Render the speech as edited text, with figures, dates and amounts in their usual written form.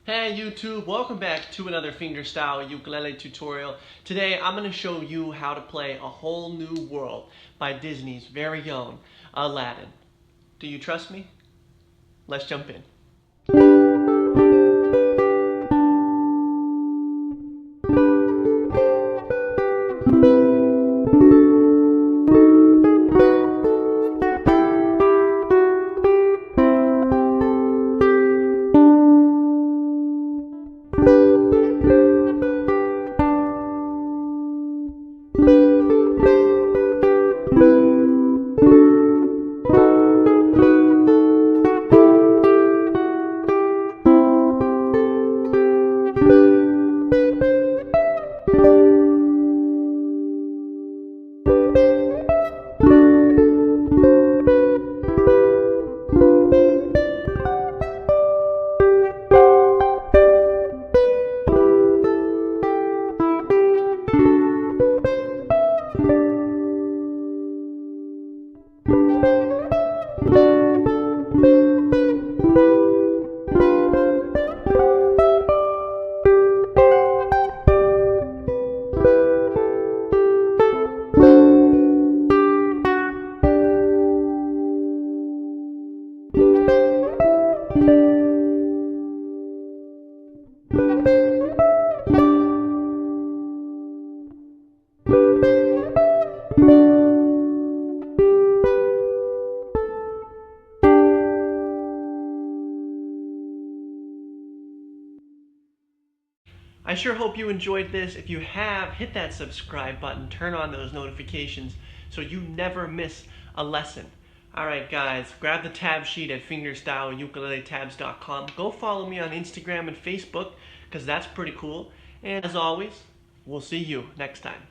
Hey YouTube, welcome back to another fingerstyle ukulele tutorial. Today I'm going to show you how to play A Whole New World by Disney's very own Aladdin. Do you trust me? Let's jump in. I sure hope you enjoyed this. If you have, hit that subscribe button, turn on those notifications so you never miss a lesson. Alright guys, grab the tab sheet at fingerstyleukuleletabs.com. Go follow me on Instagram and Facebook because that's pretty cool. And as always, we'll see you next time.